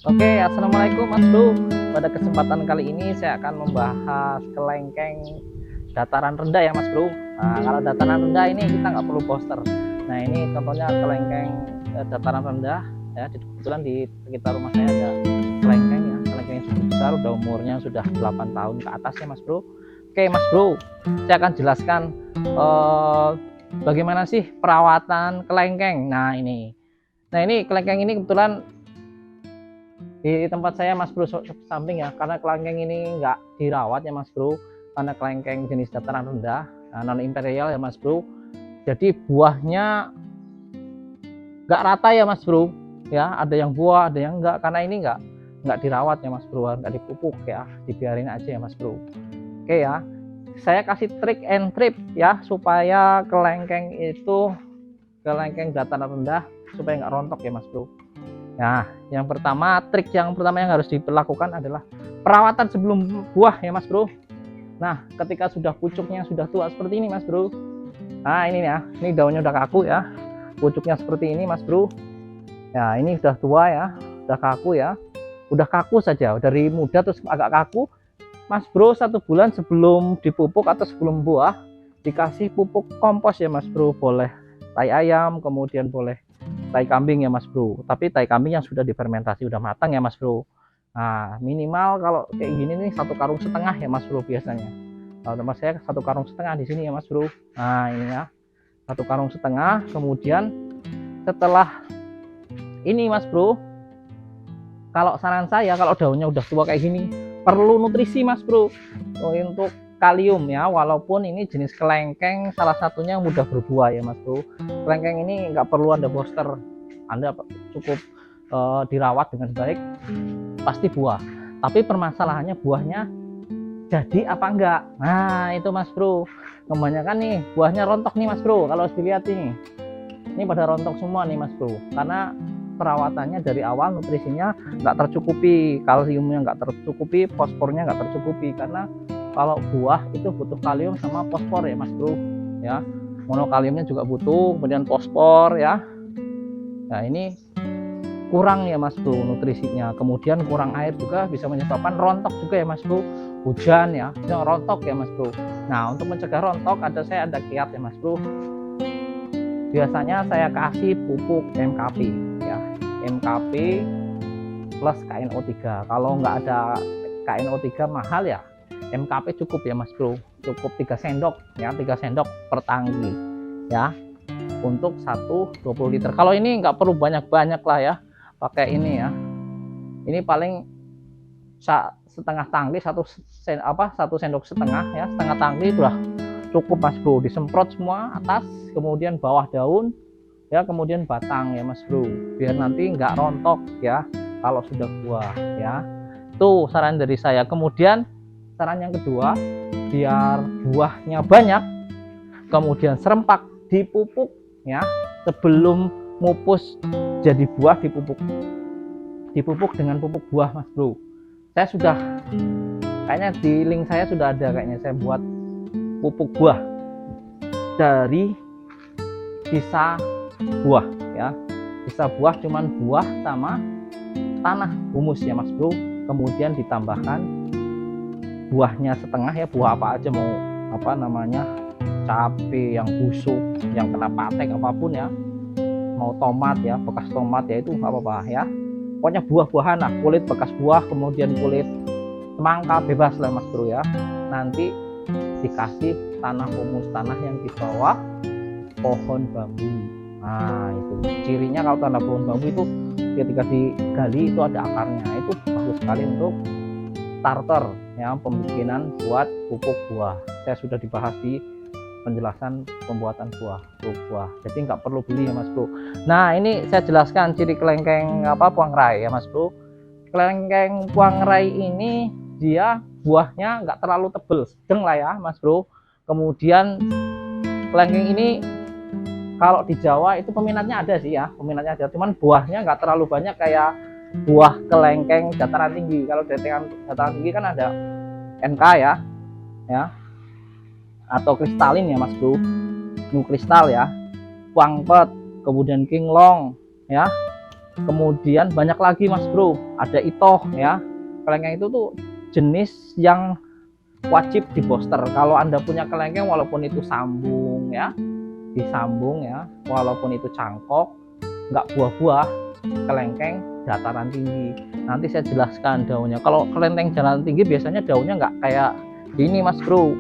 Oke, assalamualaikum Mas Bro. Pada kesempatan kali ini saya akan membahas kelengkeng dataran rendah ya Mas Bro. Nah, kalau dataran rendah ini kita nggak perlu poster. Nah, ini contohnya kelengkeng dataran rendah ya. Kebetulan di sekitar rumah saya ada kelengkeng ya. Kelengkeng yang cukup besar, udah umurnya sudah 8 tahun ke atas ya Mas Bro. Oke Mas Bro, saya akan jelaskan bagaimana sih perawatan kelengkeng. Nah ini kelengkeng ini kebetulan di tempat saya Mas Bro samping ya, karena kelengkeng ini nggak dirawat ya Mas Bro, karena kelengkeng jenis dataran rendah, non imperial ya Mas Bro. Jadi buahnya nggak rata ya Mas Bro ya, ada yang buah ada yang enggak, karena ini nggak dirawat ya Mas Bro, nggak dipupuk ya, dibiarin aja ya Mas Bro. Oke ya, saya kasih trik and trip ya supaya kelengkeng dataran rendah supaya nggak rontok ya Mas Bro. Nah, trik yang pertama yang harus dilakukan adalah perawatan sebelum buah ya Mas Bro. Nah, ketika sudah pucuknya sudah tua seperti ini Mas Bro. Nah, ini ya, ini daunnya udah kaku ya. Pucuknya seperti ini Mas Bro. Ya, ini sudah tua ya, udah kaku ya. Udah kaku saja, dari muda terus agak kaku. Mas Bro, 1 bulan sebelum dipupuk atau sebelum buah, dikasih pupuk kompos ya Mas Bro. Boleh tai ayam, kemudian boleh tai kambing ya Mas Bro, tapi tai kambing yang sudah difermentasi udah matang ya Mas Bro. Nah, minimal kalau kayak gini nih 1,5 karung ya Mas Bro biasanya. Kalau tempat saya 1,5 karung di sini ya Mas Bro. Nah, ini ya 1,5 karung. Kemudian setelah ini Mas Bro, kalau saran saya kalau daunnya udah tua kayak gini perlu nutrisi Mas Bro untuk kalium ya, walaupun ini jenis kelengkeng salah satunya yang mudah berbuah ya Mas Bro. Kelengkeng ini nggak perlu Anda booster, Anda cukup dirawat dengan baik pasti buah. Tapi permasalahannya buahnya jadi apa enggak. Nah itu Mas Bro, kebanyakan nih buahnya rontok nih Mas Bro. Kalau dilihat ini pada rontok semua nih Mas Bro, karena perawatannya dari awal nutrisinya nggak tercukupi, kaliumnya nggak tercukupi, fosfornya nggak tercukupi. Karena kalau buah itu butuh kalium sama fosfor ya Mas Bro ya, monokaliumnya juga butuh, kemudian fosfor ya. Nah ini kurang ya Mas Bro nutrisinya, kemudian kurang air juga bisa menyebabkan rontok juga ya Mas Bro. Hujan ya rontok ya Mas Bro. Nah untuk mencegah rontok saya ada kiat ya Mas Bro. Biasanya saya kasih pupuk MKP ya, MKP plus KNO3. Kalau nggak ada KNO3 mahal ya, MKP cukup ya Mas Bro, cukup 3 sendok ya, 3 sendok per tangki ya, untuk 20 liter. Kalau ini nggak perlu banyak-banyak lah ya, pakai ini ya, ini paling setengah tangki, satu sendok setengah ya, setengah tangki udah cukup Mas Bro. Disemprot semua atas, kemudian bawah daun ya, kemudian batang ya Mas Bro, biar nanti nggak rontok ya kalau sudah buah ya. Tuh saran dari saya. Kemudian saran yang kedua, biar buahnya banyak, kemudian serempak, dipupuk ya sebelum mupus jadi buah, dipupuk dengan pupuk buah Mas Bro. Saya sudah, kayaknya di link saya sudah ada, kayaknya saya buat pupuk buah dari sisa buah ya, sisa buah cuman buah sama tanah humus ya Mas Bro. Kemudian ditambahkan buahnya setengah ya, buah apa aja, mau apa namanya, cabe yang busuk, yang kena patek apapun ya, mau tomat ya, bekas tomat ya, itu nggak apa-apa ya, pokoknya buah-buahan lah, kulit bekas buah, kemudian kulit semangka bebas lah Mas Bro ya. Nanti dikasih tanah humus, tanah yang di bawah pohon bambu. Nah itu cirinya, kalau tanah pohon bambu itu ketika digali itu ada akarnya, itu bagus sekali untuk starter ya, pembikinan buat pupuk buah. Saya sudah dibahas di penjelasan pembuatan pupuk buah, jadi nggak perlu beli ya Mas Bro. Nah ini saya jelaskan ciri kelengkeng puang rai ya Mas Bro. Kelengkeng puang rai ini dia buahnya nggak terlalu tebel, sedang lah ya Mas Bro. Kemudian kelengkeng ini kalau di Jawa itu peminatnya ada sih ya, peminatnya ada, cuman buahnya nggak terlalu banyak kayak buah kelengkeng dataran tinggi. Kalau dataran tinggi kan ada NK ya, atau kristalin ya Mas Bro, new kristal ya, puangpet, kemudian kinglong ya, Kemudian banyak lagi mas bro, ada itoh ya. Kelengkeng itu tuh jenis yang wajib di booster. Kalau Anda punya kelengkeng walaupun itu sambung ya, disambung ya, walaupun itu cangkok, nggak buah-buah, kelengkeng dataran tinggi. Nanti saya jelaskan daunnya. Kalau kelengkeng dataran tinggi biasanya daunnya nggak kayak gini mas bro.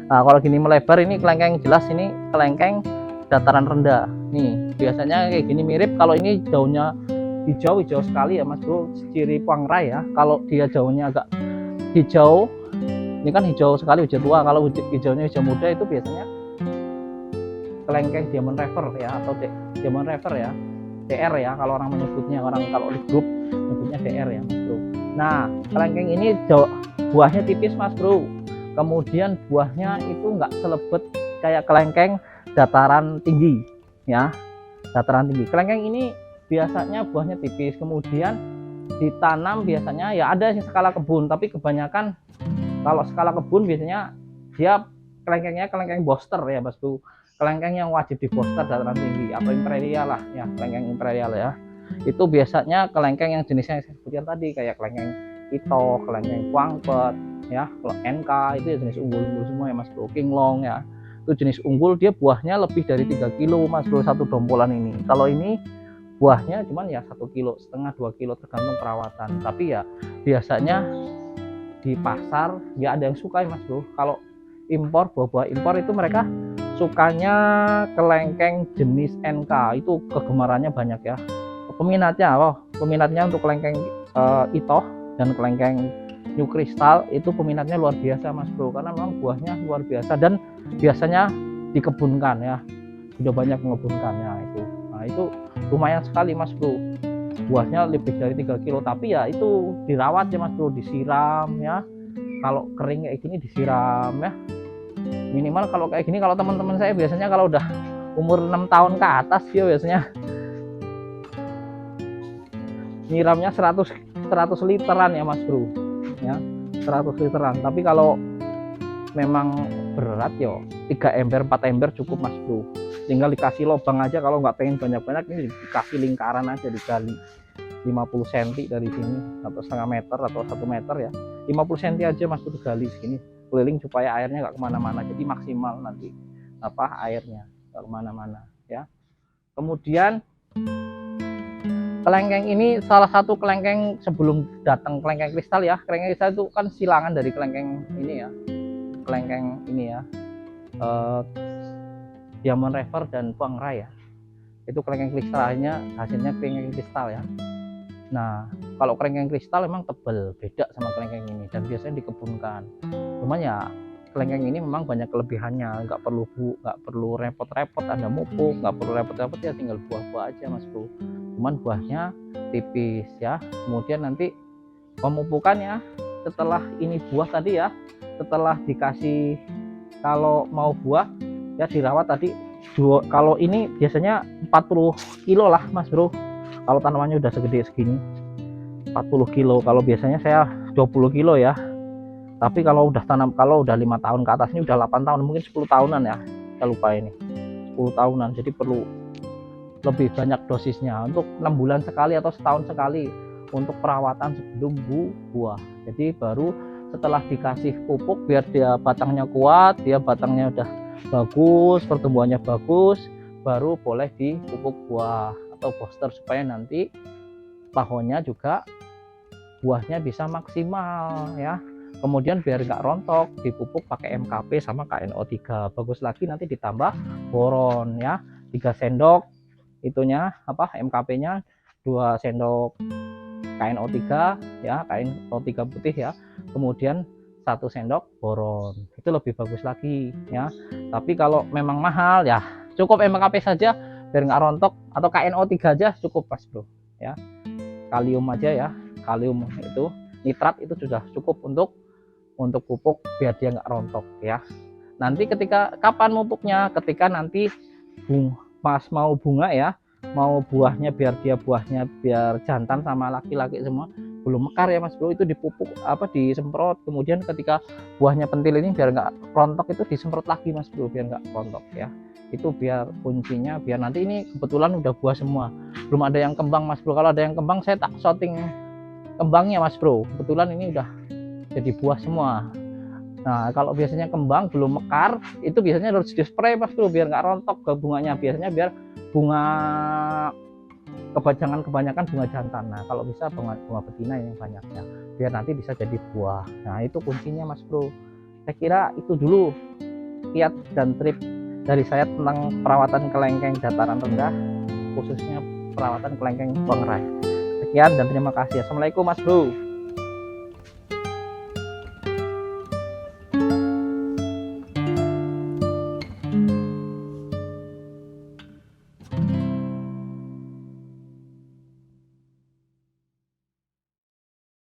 Nah kalau gini melebar ini kelengkeng jelas, ini kelengkeng dataran rendah. Nih biasanya kayak gini mirip. Kalau ini daunnya hijau sekali ya mas bro, ciri puangrai ya. Kalau dia daunnya agak hijau, ini kan hijau sekali, hijau tua. Kalau hijaunya hijau muda itu biasanya kelengkeng diamond river ya, atau diamond river ya, DR ya kalau orang menyebutnya, orang kalau di grup menyebutnya DR ya mas bro. Nah kelengkeng ini buahnya tipis mas bro, kemudian buahnya itu nggak selebet kayak kelengkeng dataran tinggi ya, dataran tinggi. Kelengkeng ini biasanya buahnya tipis, kemudian ditanam biasanya ya ada yang skala kebun, tapi kebanyakan kalau skala kebun biasanya dia kelengkengnya kelengkeng booster ya mas bro, kelengkeng yang wajib di booster dataran tinggi atau imperial lah ya, kelengkeng imperial ya. Itu biasanya kelengkeng yang jenisnya yang saya sebutkan tadi, kayak kelengkeng itoh, kelengkeng kuangpet ya, kalau NK itu ya jenis unggul-unggul semua ya mas bro. Kinglong ya, itu jenis unggul, dia buahnya lebih dari 3 kilo mas bro satu dompolan ini. Kalau ini buahnya cuman ya 1,5 kilo, 2 kilo tergantung perawatan. Tapi ya biasanya di pasar ya ada yang suka ya mas bro. Kalau impor, buah-buah impor itu mereka sukanya kelengkeng jenis NK, itu kegemarannya banyak ya. Peminatnya untuk kelengkeng itoh dan kelengkeng new crystal itu peminatnya luar biasa mas bro, karena memang buahnya luar biasa dan biasanya dikebunkan ya, sudah banyak mengkebunkannya itu. Nah itu lumayan sekali mas bro, buahnya lebih dari 3 kilo, tapi ya itu dirawat ya mas bro, disiram ya. Kalau kering kayak gini disiram ya, minimal kalau kayak gini, kalau teman-teman saya biasanya kalau udah umur 6 tahun ke atas ya biasanya nyiramnya 100 literan ya mas bro ya, 100 literan. Tapi kalau memang berat yo 3 ember 4 ember cukup mas bro, tinggal dikasih lubang aja. Kalau nggak pengen banyak-banyak ini dikasih lingkaran aja, digali 50 cm dari sini atau setengah meter atau 1 meter ya, 50 cm aja mas bro gali segini keliling supaya airnya nggak kemana-mana, jadi maksimal nanti apa airnya nggak kemana-mana ya. Kemudian kelengkeng ini salah satu kelengkeng sebelum datang kelengkeng kristal ya. Kelengkeng kristal itu kan silangan dari kelengkeng ini ya, kelengkeng ini ya, diamond river dan puangrai ya. Itu kelengkeng kristalnya, hasilnya kelengkeng kristal ya. Nah kalau kelengkeng kristal memang tebal, beda sama kelengkeng ini, dan biasanya dikebunkan. Cuman ya kelengkeng ini memang banyak kelebihannya, nggak perlu repot-repot Anda mupuk, nggak perlu repot-repot ya, tinggal buah-buah aja mas bro. Cuman buahnya tipis ya. Kemudian nanti pemupukannya setelah ini buah tadi ya, setelah dikasih, kalau mau buah ya dirawat tadi. Kalau ini biasanya 40 kilo lah mas bro, kalau tanamannya udah segede segini 40 kilo. Kalau biasanya saya 20 kilo ya. Tapi kalau udah tanam, kalau udah 5 tahun ke atas, ini udah 8 tahun, mungkin 10 tahunan ya, saya lupa ini 10 tahunan, jadi perlu lebih banyak dosisnya, untuk 6 bulan sekali atau setahun sekali untuk perawatan sebelum buah. Jadi baru setelah dikasih pupuk biar dia batangnya kuat, dia batangnya udah bagus, pertumbuhannya bagus, baru boleh dipupuk buah atau booster supaya nanti tahunnya juga buahnya bisa maksimal ya. Kemudian biar nggak rontok, dipupuk pakai MKP sama KNO3. Bagus lagi nanti ditambah boron ya, 3 sendok itunya apa MKP-nya, 2 sendok KNO3 ya, KNO3 putih ya, kemudian 1 sendok boron, itu lebih bagus lagi ya. Tapi kalau memang mahal ya cukup MKP saja biar nggak rontok, atau KNO3 aja cukup mas bro ya. Kalium aja ya, kalium itu nitrat itu sudah cukup untuk pupuk biar dia nggak rontok ya. Nanti ketika kapan pupuknya, ketika nanti pas mau bunga ya, mau buahnya, biar jantan sama laki-laki semua belum mekar ya mas bro, itu dipupuk apa, disemprot. Kemudian ketika buahnya pentil ini biar nggak rontok itu disemprot lagi mas bro, biar nggak rontok ya. Itu biar kuncinya, biar nanti ini kebetulan udah buah semua, belum ada yang kembang Mas Bro. Kalau ada yang kembang saya tak shooting kembangnya Mas Bro, kebetulan ini udah jadi buah semua. Nah kalau biasanya kembang belum mekar, itu biasanya harus di spray Mas Bro, biar nggak rontok ke bunganya, biasanya biar bunga kebanyakan bunga jantan. Nah kalau bisa bunga betina yang banyak ya, biar nanti bisa jadi buah. Nah itu kuncinya Mas Bro. Saya kira itu dulu kiat dan trik dari saya tentang perawatan kelengkeng dataran rendah, khususnya perawatan kelengkeng Bangrai. Sekian dan terima kasih. Assalamualaikum Mas Bro.